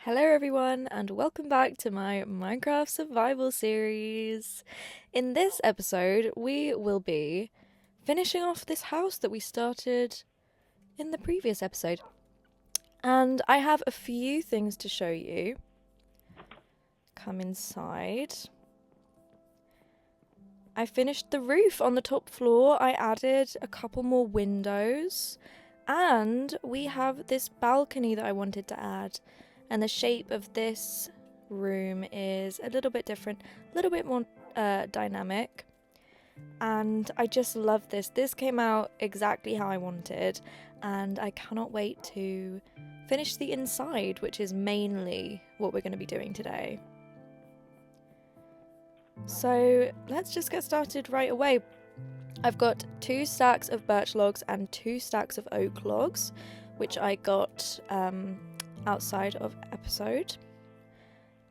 Hello everyone and welcome back to my Minecraft survival series. In this episode we will be finishing off this house that we started in the previous episode. And I have a few things to show you. Come inside. I finished the roof on the top floor. I added a couple more windows. And we have this balcony that I wanted to add. And the shape of this room is a little bit different, a little bit more dynamic. And I just love this. This came out exactly how I wanted. And I cannot wait to finish the inside, which is mainly what we're going to be doing today. So let's just get started right away. I've got 2 stacks of birch logs and 2 stacks of oak logs, which I got outside of episode.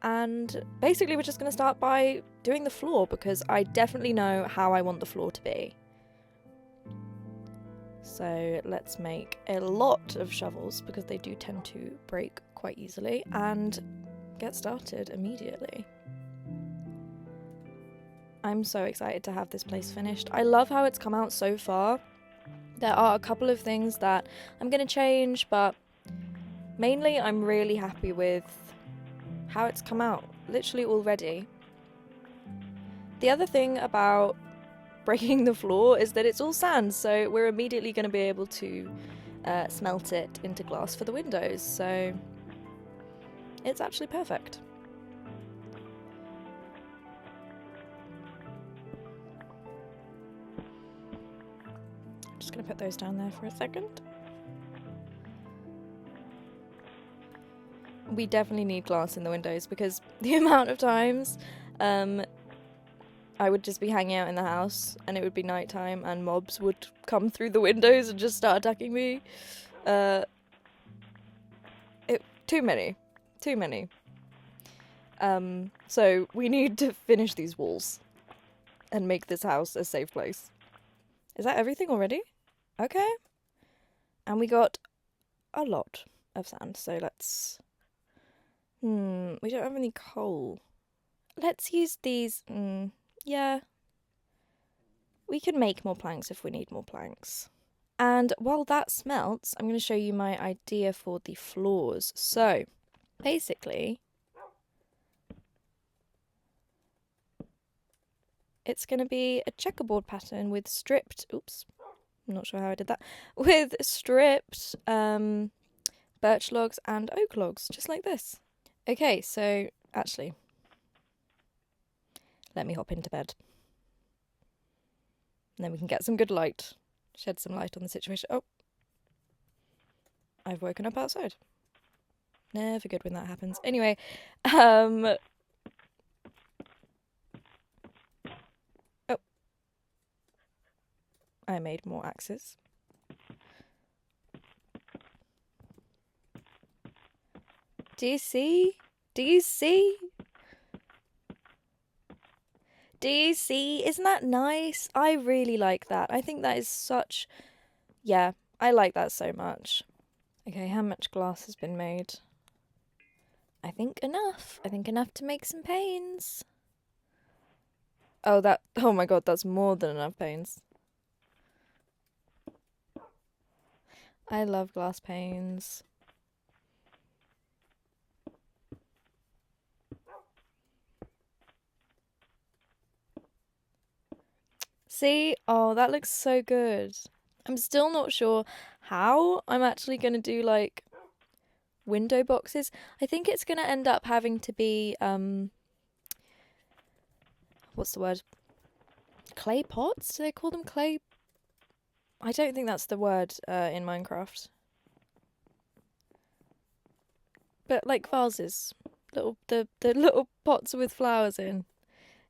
And basically we're just going to start by doing the floor because I definitely know how I want the floor to be. So let's make a lot of shovels because they do tend to break quite easily and get started immediately. I'm so excited to have this place finished. I love how it's come out so far. There are a couple of things that I'm going to change, but mainly I'm really happy with how it's come out, literally already. The other thing about breaking the floor is that it's all sand, so we're immediately going to be able to smelt it into glass for the windows, so it's actually perfect. I'm just going to put those down there for a second. We definitely need glass in the windows because the amount of times I would just be hanging out in the house and it would be nighttime and mobs would come through the windows and just start attacking me. Too many. So we need to finish these walls and make this house a safe place. Is that everything already? Okay. And we got a lot of sand, so let's... we don't have any coal. Let's use these. Yeah. We can make more planks if we need more planks. And while that smelts, I'm going to show you my idea for the floors. So, basically, it's going to be a checkerboard pattern with stripped... Oops, I'm not sure how I did that. With stripped birch logs and oak logs, just like this. Okay, so actually, let me hop into bed. And then we can get some good light. Shed some light on the situation. Oh. I've woken up outside. Never good when that happens. Anyway, Oh. I made more axes. Do you see? Do you see? Do you see? Isn't that nice? I really like that. I think that is such... Yeah, I like that so much. Okay, how much glass has been made? I think enough. I think enough to make some panes. Oh, oh my god, that's more than enough panes. I love glass panes. See? Oh, that looks so good. I'm still not sure how I'm actually going to do, like, window boxes. I think it's going to end up having to be, what's the word? Clay pots? Do they call them clay? I don't think that's the word in Minecraft. But, like, vases. The little pots with flowers in.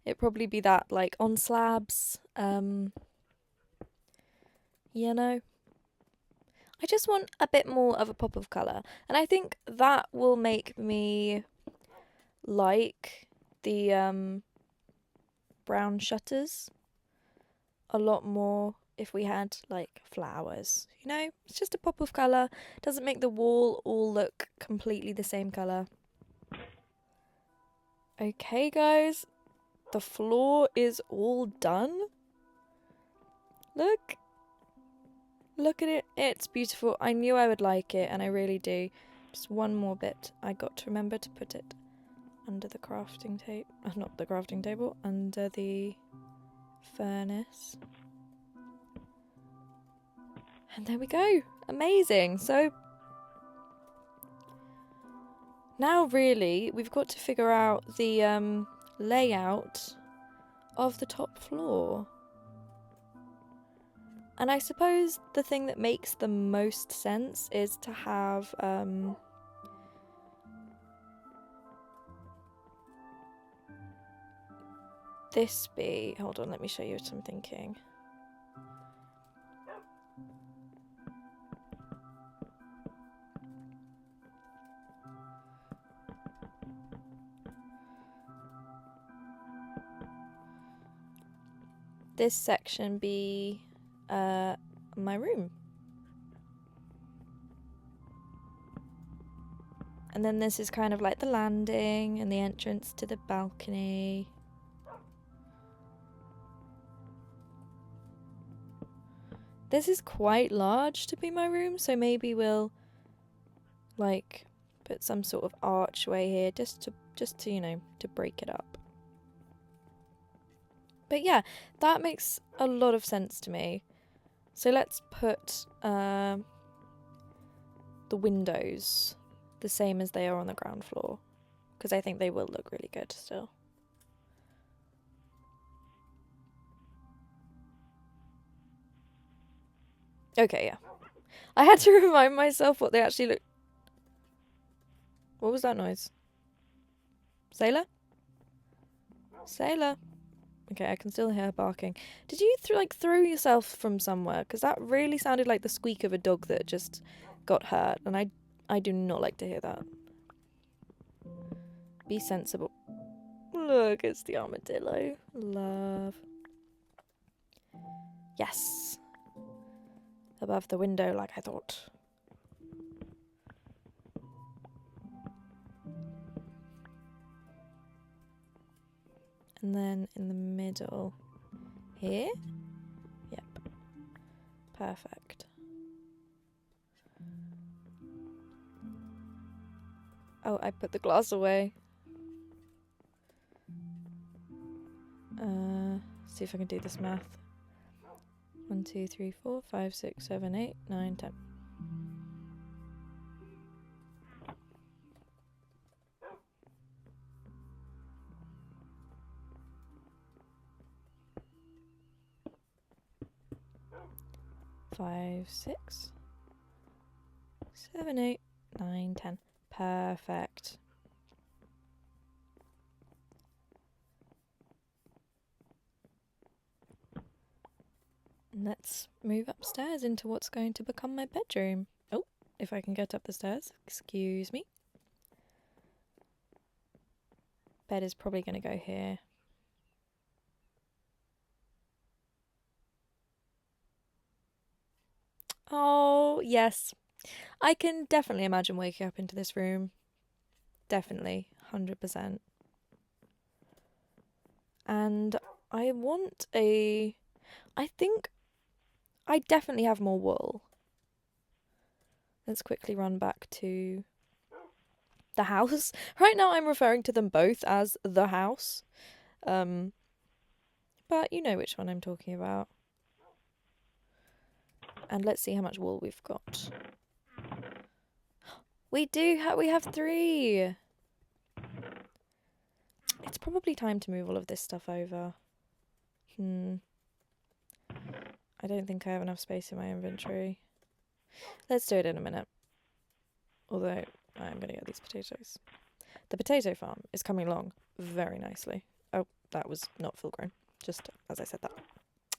It'd probably be that, like, on slabs. You know? I just want a bit more of a pop of colour. And I think that will make me like the brown shutters a lot more if we had, like, flowers. You know? It's just a pop of colour. Doesn't make the wall all look completely the same colour. Okay, guys. The floor is all done. Look. Look at it. It's beautiful. I knew I would like it, and I really do. Just one more bit. I got to remember to put it under the crafting table. Not the crafting table. Under the furnace. And there we go. Amazing. So now really we've got to figure out the layout of the top floor. And I suppose the thing that makes the most sense is to have this be... Hold on, let me show you what I'm thinking. This section be my room. And then this is kind of like the landing and the entrance to the balcony. This is quite large to be my room, so maybe we'll like put some sort of archway here just to you know, to break it up. But yeah, that makes a lot of sense to me. So let's put the windows the same as they are on the ground floor, because I think they will look really good still. Okay, yeah. I had to remind myself what they actually look... What was that noise? Sailor? Sailor? Okay, I can still hear her barking. Did you throw yourself from somewhere? Because that really sounded like the squeak of a dog that just got hurt, and I do not like to hear that. Be sensible. Look, it's the armadillo. Love. Yes. Above the window, like I thought. And then in the middle here. Yep. Perfect. Oh, I put the glass away. See if I can do this math. 1, 2, 3, 4, 5, 6, 7, 8, 9, 10. Five, 6, 7, 8, 9, 10. Perfect. Let's move upstairs into what's going to become my bedroom. Oh, if I can get up the stairs. Excuse me. Bed is probably going to go here. Oh, yes. I can definitely imagine waking up into this room. Definitely. 100%. And I want a... I think I definitely have more wool. Let's quickly run back to the house. Right now I'm referring to them both as the house. But you know which one I'm talking about. And let's see how much wool we've got. We have 3. It's probably time to move all of this stuff over. I don't think I have enough space in my inventory. Let's do it in a minute. Although, I'm going to get these potatoes. The potato farm is coming along very nicely. Oh, that was not full grown. Just as I said that.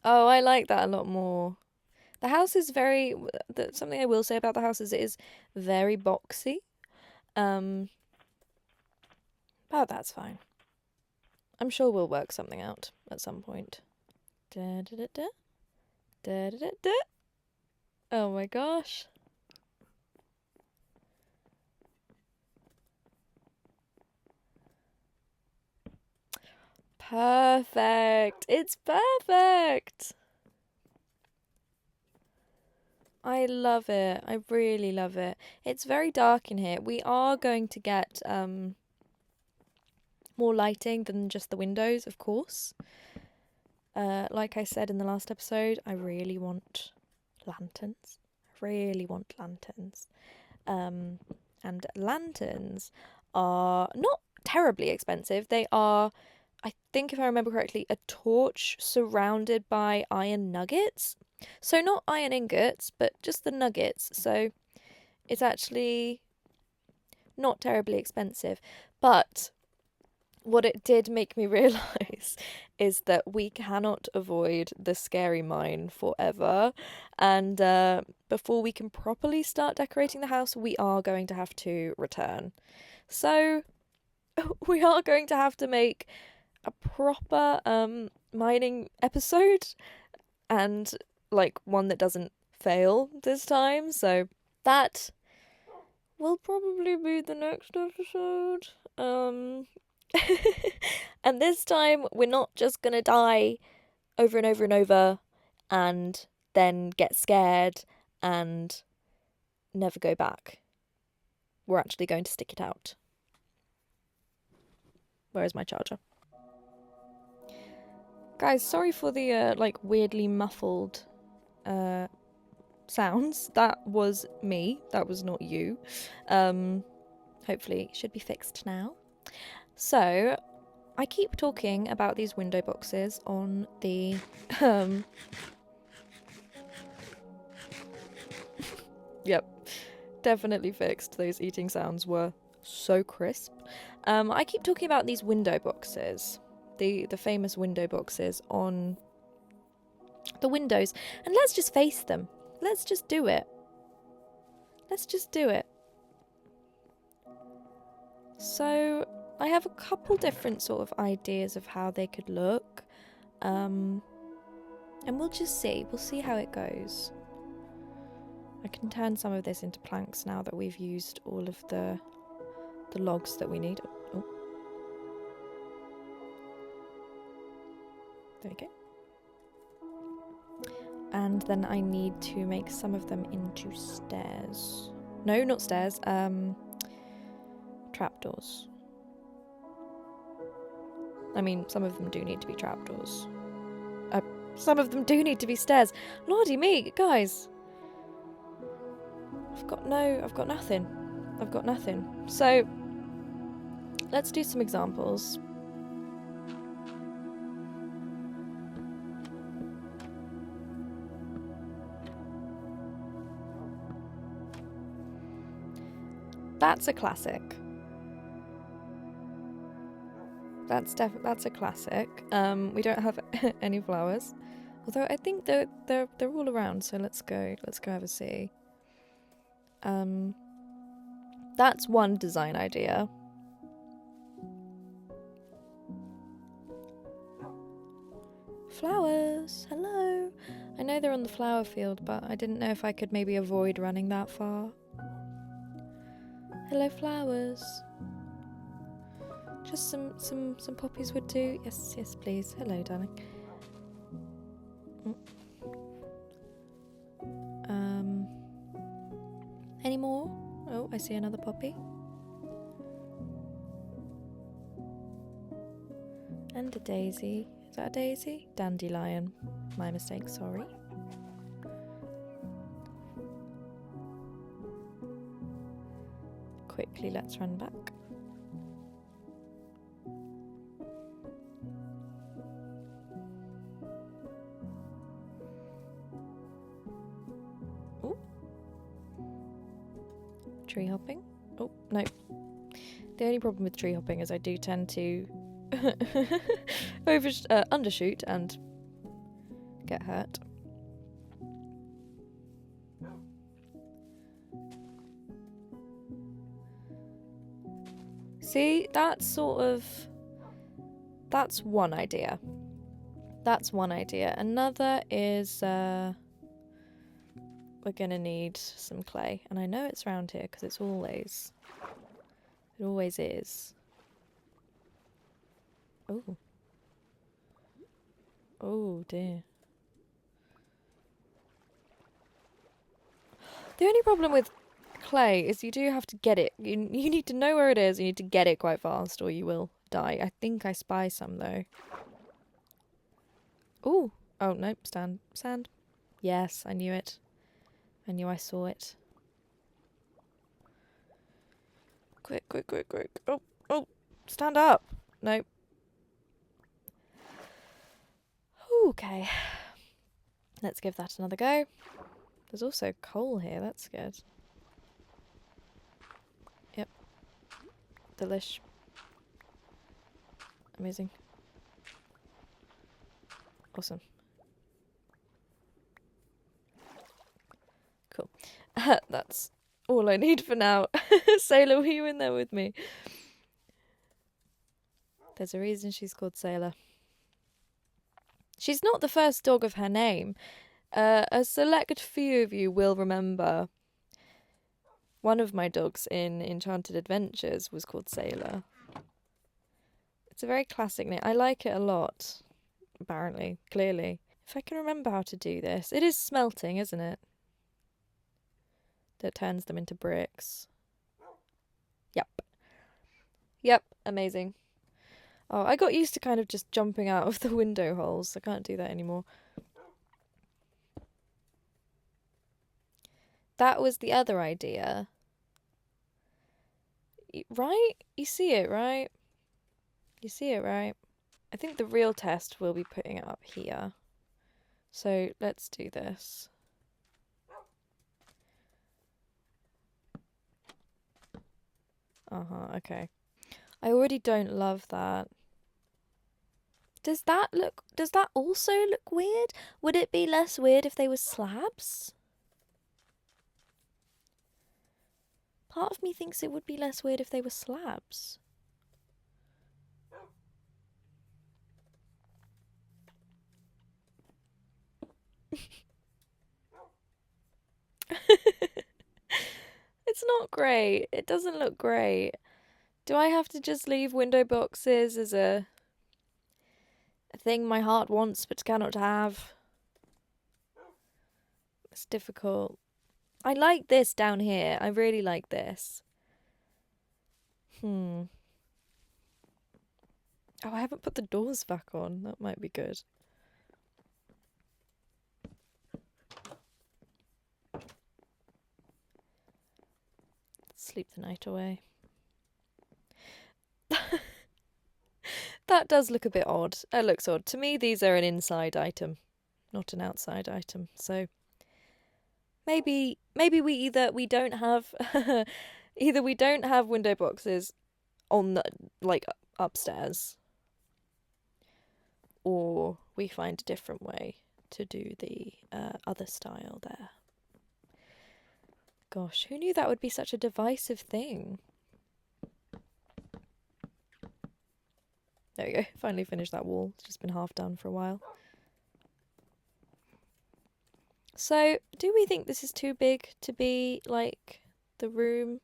Oh, I like that a lot more. The house is very... something I will say about the house is it is very boxy. But that's fine. I'm sure we'll work something out at some point. Da da da da. Da da da da. Oh my gosh. perfect. It's perfect. I love it. I really love it. It's very dark in here. We are going to get more lighting than just the windows, of course. Like I said in the last episode, I really want lanterns. And lanterns are not terribly expensive. They are, I think if I remember correctly, a torch surrounded by iron nuggets. So not iron ingots, but just the nuggets. So it's actually not terribly expensive. But what it did make me realise is that we cannot avoid the scary mine forever. And before we can properly start decorating the house, we are going to have to return. So we are going to have to make a proper mining episode, and like one that doesn't fail this time. So that will probably be the next episode. And this time we're not just gonna die over and over and over and then get scared and never go back. We're actually going to stick it out. Where is my charger? Guys, sorry for the like weirdly muffled sounds. That was me. That was not you. Hopefully it should be fixed now. So I keep talking about these window boxes on the Yep, definitely fixed. Those eating sounds were so crisp. I keep talking about these window boxes, the famous window boxes on the windows, and let's just face them. Let's just do it. Let's just do it. So I have a couple different sort of ideas of how they could look, and we'll just see. We'll see how it goes. I can turn some of this into planks now that we've used all of the logs that we need. Oh. There we go. And then I need to make some of them into stairs. No, not stairs. Trapdoors. I mean, some of them do need to be trapdoors. Some of them do need to be stairs. Lordy me, guys. I've got nothing. I've got nothing. So, let's do some examples. That's a classic. That's a classic. We don't have any flowers, although I think they're all around. So let's go have a see. That's one design idea. Flowers, hello. I know they're on the flower field, but I didn't know if I could maybe avoid running that far. Hello, flowers. Just some poppies would do. Yes, please. Hello, darling. Any more? Oh, I see another poppy. And a daisy. Is that a daisy? Dandelion. My mistake, sorry. Quickly, let's run back. Ooh. Tree hopping. Oh, no. The only problem with tree hopping is I do tend to undershoot and get hurt. See, that's one idea. Another is we're gonna need some clay, and I know it's around here because it always is. Oh, Oh dear. The only problem with clay is you do have to get it. You need to know where it is. You need to get it quite fast, or you will die. I think I spy some though. Ooh. Oh no, sand. Yes, I knew it. I knew I saw it. Quick. Oh, stand up. No. Okay. Let's give that another go. There's also coal here, that's good. Yep. Delish. Amazing. Awesome. Cool. That's all I need for now. Sailor, were you in there with me? There's a reason she's called Sailor. She's not the first dog of her name. A select few of you will remember one of my dogs in Enchanted Adventures was called Sailor. It's a very classic name. I like it a lot, apparently, clearly. If I can remember how to do this. It is smelting, isn't it? That turns them into bricks. Yep, amazing. Oh, I got used to kind of just jumping out of the window holes. I can't do that anymore. That was the other idea. Right? You see it, right? You see it, right? I think the real test will be putting it up here. So let's do this. Okay. I already don't love that. Does that also look weird? Would it be less weird if they were slabs? Part of me thinks it would be less weird if they were slabs. It's not great. It doesn't look great. Do I have to just leave window boxes as a thing my heart wants but cannot have? It's difficult. I like this down here. I really like this. Oh, I haven't put the doors back on. That might be good. Sleep the night away. That does look a bit odd. It looks odd. To me, these are an inside item, not an outside item. So maybe we don't have either we don't have window boxes on the upstairs, or we find a different way to do the other style there. Gosh, who knew that would be such a divisive thing? There we go, finally finished that wall. It's just been half done for a while. So, do we think this is too big to be, like, the room?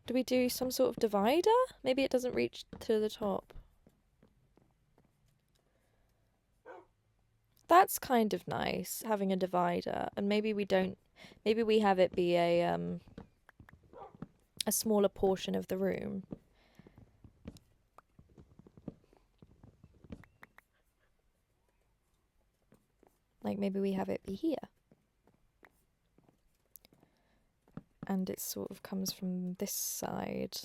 Do we do some sort of divider? Maybe it doesn't reach to the top. That's kind of nice, having a divider. And maybe we don't... Maybe we have it be a smaller portion of the room. Like, maybe we have it be here. And it sort of comes from this side.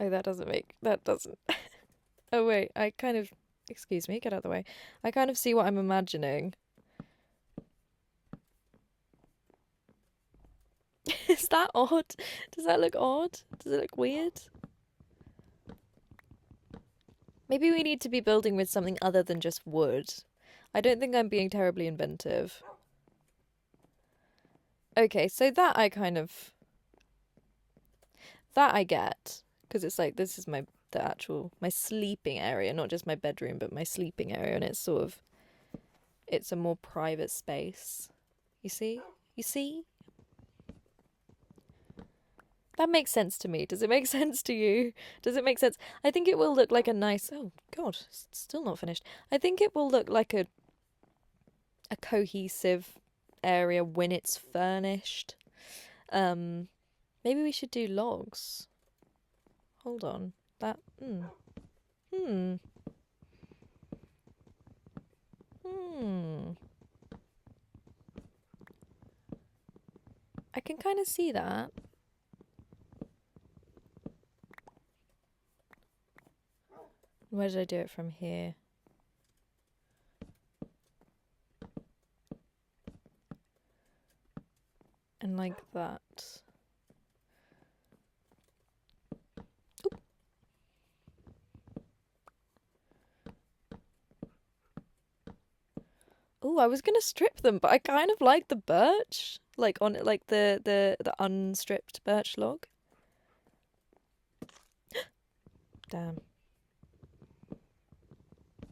Oh, that doesn't... Oh, wait, I kind of... Excuse me, get out of the way. I kind of see what I'm imagining. Is that odd? Does that look odd? Does it look weird? Maybe we need to be building with something other than just wood. I don't think I'm being terribly inventive. Okay, so that I get. Because it's like, this is my sleeping area, not just my bedroom, but my sleeping area, and it's sort of it's a more private space. You see? You see? That makes sense to me. Does it make sense to you? Does it make sense? I think it will look like a nice... Oh, God, it's still not finished. I think it will look like a cohesive area when it's furnished. Maybe we should do logs. Hold on. That... I can kind of see that. Where did I do it from here? And like that. Oop. Ooh, I was gonna strip them, but I kind of like the birch. Like on it, like the unstripped birch log. Damn.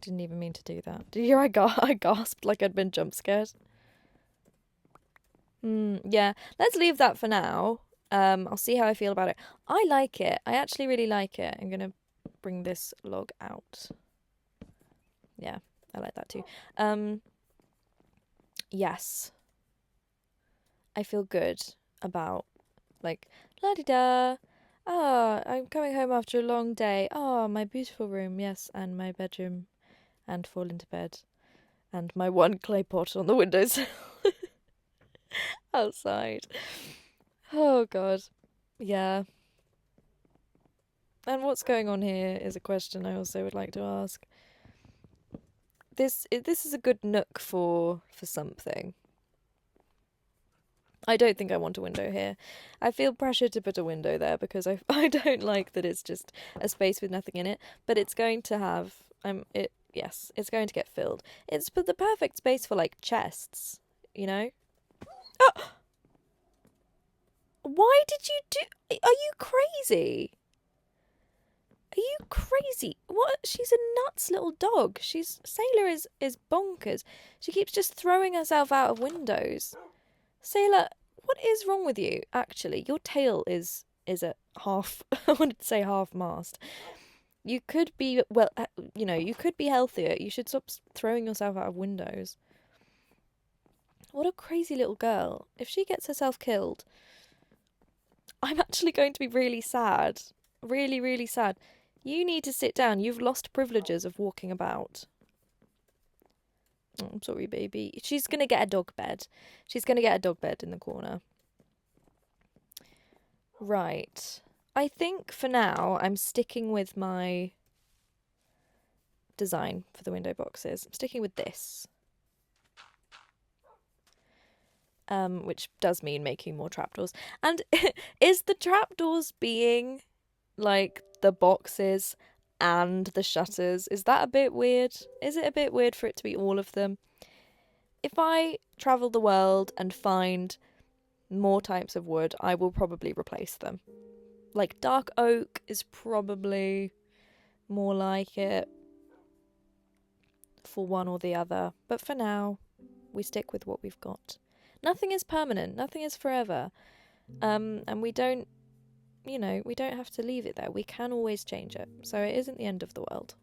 Didn't even mean to do that. Did you hear I gasped like I'd been jump scared? Yeah. Let's leave that for now. I'll see how I feel about it. I like it. I actually really like it. I'm gonna bring this log out. Yeah, I like that too. Yes. I feel good about, like, la-di-da. Ah, I'm coming home after a long day. Ah, my beautiful room, yes, and my bedroom, and fall into bed, and my one clay pot on the windowsill outside. Oh, God. Yeah. And what's going on here is a question I also would like to ask. This is a good nook for something. I don't think I want a window here. I feel pressure to put a window there because I don't like that it's just a space with nothing in it. But it's going to have yes, it's going to get filled. It's the perfect space for like chests, you know. Oh, why did you do? Are you crazy? Are you crazy? What? She's a nuts little dog. Sailor is bonkers. She keeps just throwing herself out of windows. Sailor, what is wrong with you? Actually, your tail is at half. I wanted to say half mast. You could be you could be healthier. You should stop throwing yourself out of windows. What a crazy little girl. If she gets herself killed, I'm actually going to be really sad. Really, really sad. You need to sit down. You've lost privileges of walking about. Oh, I'm sorry, baby. She's going to get a dog bed. She's going to get a dog bed in the corner. Right. I think for now I'm sticking with my design for the window boxes. I'm sticking with this. Which does mean making more trapdoors. And is the trapdoors being like the boxes and the shutters? Is that a bit weird? Is it a bit weird for it to be all of them? If I travel the world and find more types of wood, I will probably replace them. Like dark oak is probably more like it for one or the other. But for now, we stick with what we've got. Nothing is permanent. Nothing is forever. And we don't, we don't have to leave it there. We can always change it. So it isn't the end of the world.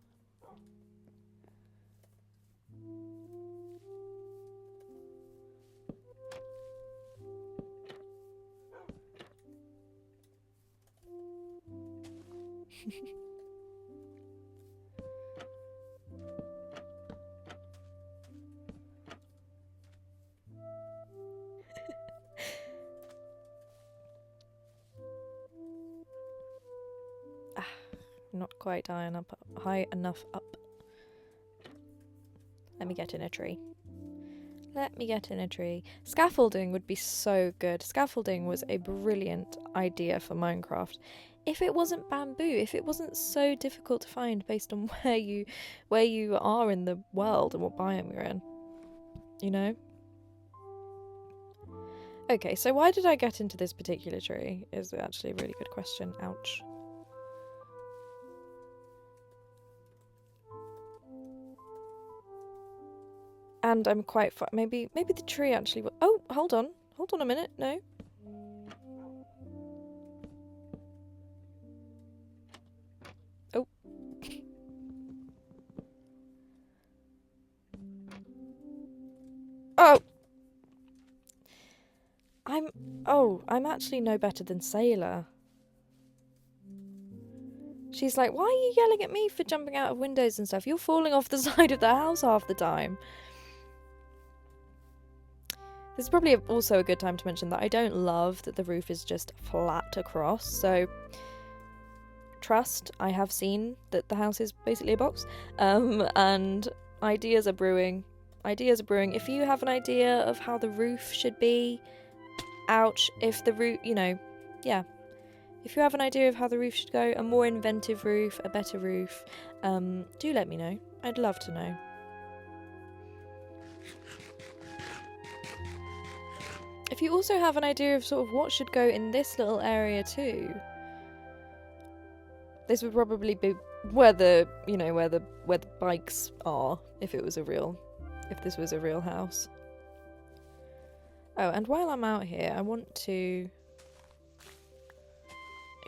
Not quite high enough up. Let me get in a tree. Let me get in a tree. Scaffolding would be so good. Scaffolding was a brilliant idea for Minecraft. If it wasn't bamboo, if it wasn't so difficult to find based on where you are in the world and what biome you're in. You know? Okay, so why did I get into this particular tree is actually a really good question. Ouch. And I'm quite far. Maybe the tree actually. Oh, hold on a minute. No. Oh. Oh. I'm actually no better than Sailor. She's like, why are you yelling at me for jumping out of windows and stuff? You're falling off the side of the house half the time. This is probably also a good time to mention that I don't love that the roof is just flat across. So, trust, I have seen that the house is basically a box. And ideas are brewing. If you have an idea of how the roof should be, ouch, if the roof, yeah. If you have an idea of how the roof should go, a more inventive roof, a better roof, do let me know. I'd love to know. If you also have an idea of sort of what should go in this little area too, this would probably be where the bikes are if this was a real house. Oh, and while I'm out here, I want to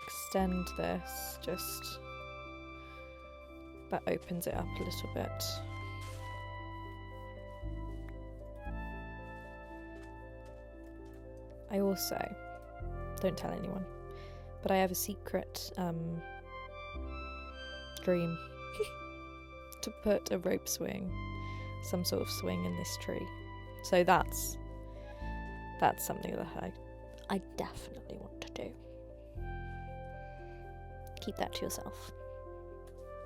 extend this, just that opens it up a little bit. I also, don't tell anyone, but I have a secret dream to put a rope swing, some sort of swing in this tree. So that's something that I definitely want to do. Keep that to yourself.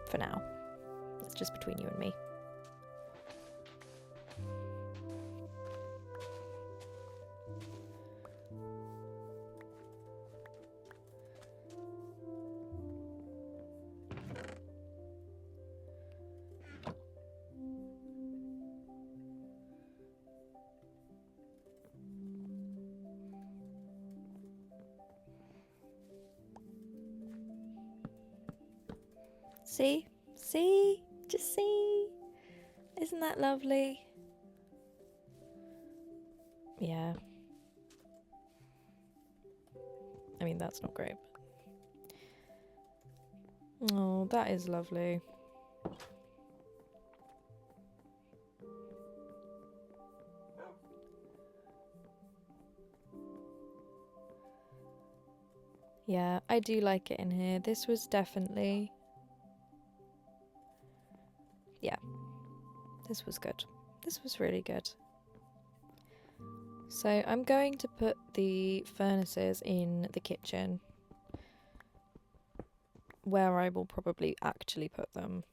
For now. It's just between you and me. See? Just see? Isn't that lovely? Yeah. I mean, that's not great. Oh, that is lovely. Yeah, I do like it in here. This was definitely... Yeah. This was good. This was really good. So I'm going to put the furnaces in the kitchen, where I will probably actually put them,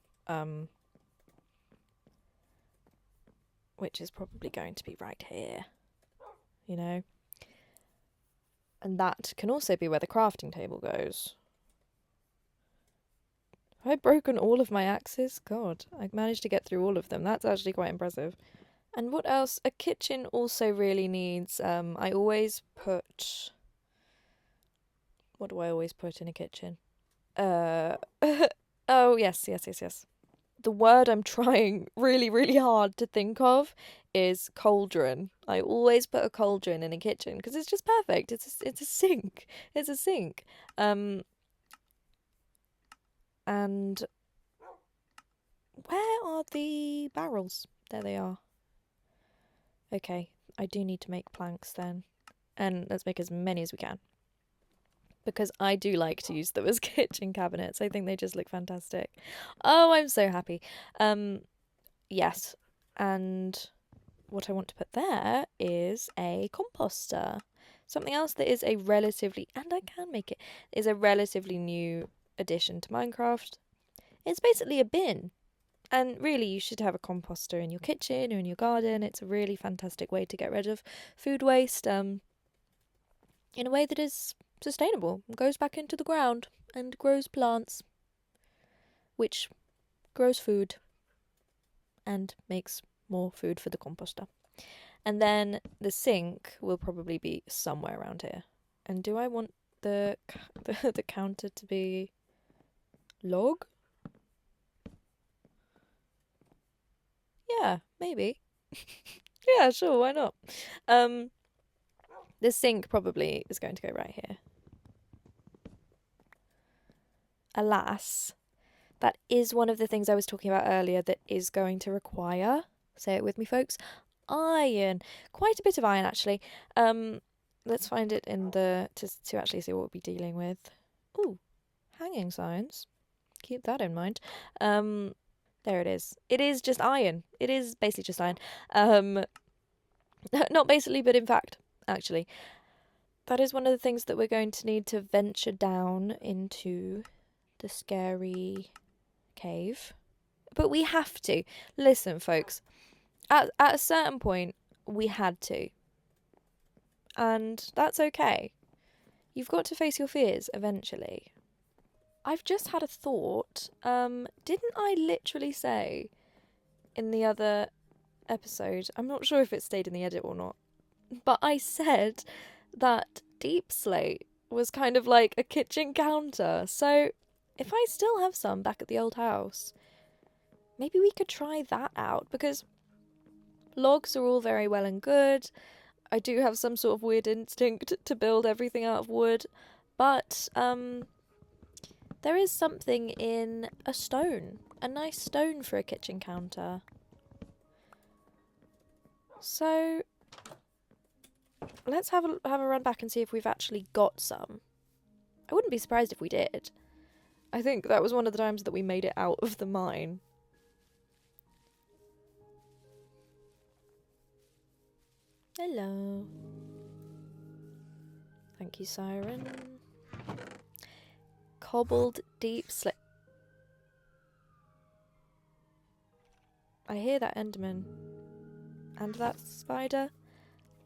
which is probably going to be right here, and that can also be where the crafting table goes. Have I broken all of my axes? God, I managed to get through all of them. That's actually quite impressive. And what else? A kitchen also really needs, I always put... What do I always put in a kitchen? Oh, yes. The word I'm trying really, really hard to think of is cauldron. I always put a cauldron in a kitchen because it's just perfect. It's a sink. It's a sink. And where are the barrels? There they are. Okay, I do need to make planks then. And let's make as many as we can. Because I do like to use them as kitchen cabinets. I think they just look fantastic. Oh, I'm so happy. Yes. And what I want to put there is a composter. Something else that is a relatively, and I can make it, is a relatively new addition to Minecraft. It's basically a bin. And really, you should have a composter in your kitchen or in your garden. It's a really fantastic way to get rid of food waste in a way that is sustainable. It goes back into the ground and grows plants, which grows food and makes more food for the composter. And then the sink will probably be somewhere around here. And do I want the counter to be log? Yeah, maybe. Yeah, sure, why not? The sink probably is going to go right here. Alas, that is one of the things I was talking about earlier that is going to require, say it with me folks, iron. Quite a bit of iron actually. Let's find it in the to actually see what we'll be dealing with. Ooh, hanging signs. Keep that in mind. There it is. It is just iron. It is basically just iron. Not basically, but in fact, actually. That is one of the things that we're going to need to venture down into the scary cave. But we have to. Listen, folks. At a certain point, we had to. And that's okay. You've got to face your fears eventually. I've just had a thought. Didn't I literally say in the other episode, I'm not sure if it stayed in the edit or not, but I said that deep slate was kind of like a kitchen counter. So if I still have some back at the old house, maybe we could try that out, because logs are all very well and good. I do have some sort of weird instinct to build everything out of wood, but there is something in a stone, a nice stone for a kitchen counter. So let's have a run back and see if we've actually got some. I wouldn't be surprised if we did. I think that was one of the times that we made it out of the mine. Hello. Thank you, Siren. Cobbled deep slate. I hear that Enderman. And that spider.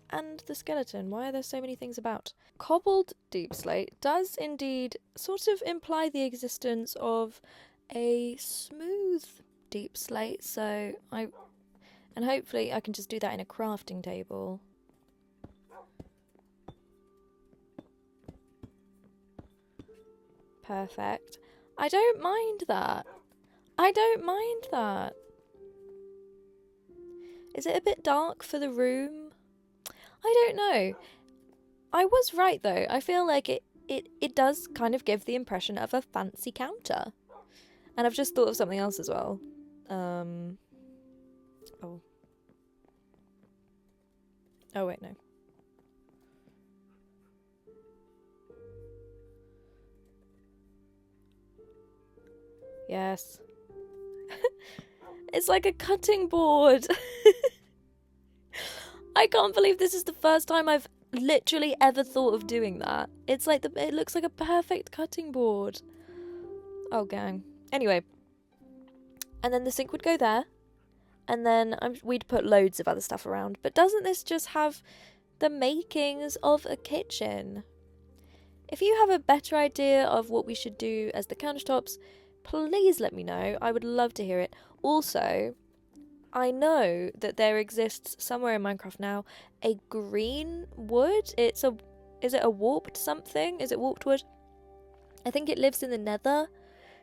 And the skeleton. Why are there so many things about? Cobbled deep slate does indeed sort of imply the existence of a smooth deep slate, so and hopefully I can just do that in a crafting table. Perfect. I don't mind that. I don't mind that. Is it a bit dark for the room? I don't know. I was right though. I feel like it does kind of give the impression of a fancy counter. And I've just thought of something else as well. Oh. Oh wait, no. Yes. It's like a cutting board. I can't believe this is the first time I've literally ever thought of doing that. It's like it looks like a perfect cutting board. Oh, gang. Anyway. And then the sink would go there. And then we'd put loads of other stuff around. But doesn't this just have the makings of a kitchen? If you have a better idea of what we should do as the countertops, please let me know. I would love to hear it. Also, I know that there exists somewhere in Minecraft now a green wood. Is it a warped something? Is it warped wood? I think it lives in the nether.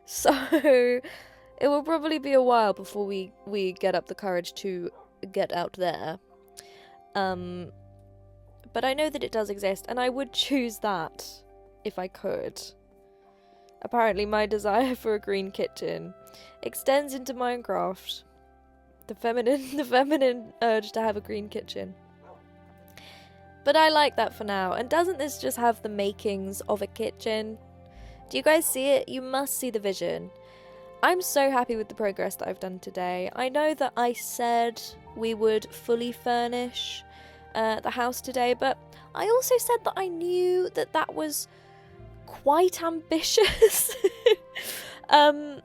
So it will probably be a while before we get up the courage to get out there. But I know that it does exist, and I would choose that if I could. Apparently my desire for a green kitchen extends into Minecraft. The feminine urge to have a green kitchen. But I like that for now. And doesn't this just have the makings of a kitchen? Do you guys see it? You must see the vision. I'm so happy with the progress that I've done today. I know that I said we would fully furnish the house today, but I also said that I knew that that was quite ambitious. And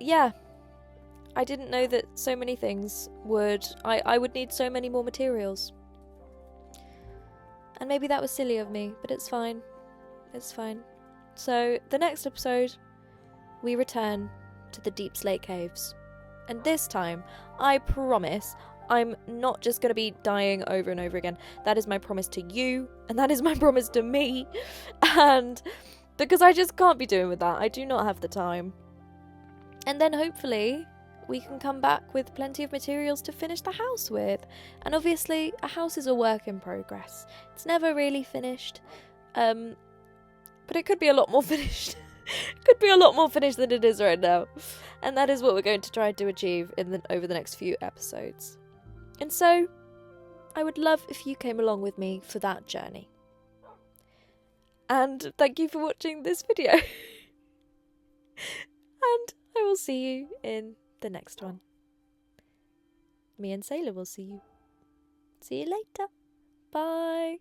yeah, I didn't know that so many things I would need so many more materials. And maybe that was silly of me, but it's fine. It's fine. So, the next episode, we return to the Deep Slate Caves. And this time, I promise, I'm not just going to be dying over and over again. That is my promise to you, and that is my promise to me. And because I just can't be doing with that. I do not have the time. And then hopefully, we can come back with plenty of materials to finish the house with. And obviously, a house is a work in progress. It's never really finished. But it could be a lot more finished. It could be a lot more finished than it is right now. And that is what we're going to try to achieve over the next few episodes. And so, I would love if you came along with me for that journey. And thank you for watching this video. And I will see you in the next one. Me and Sailor will see you. See you later. Bye.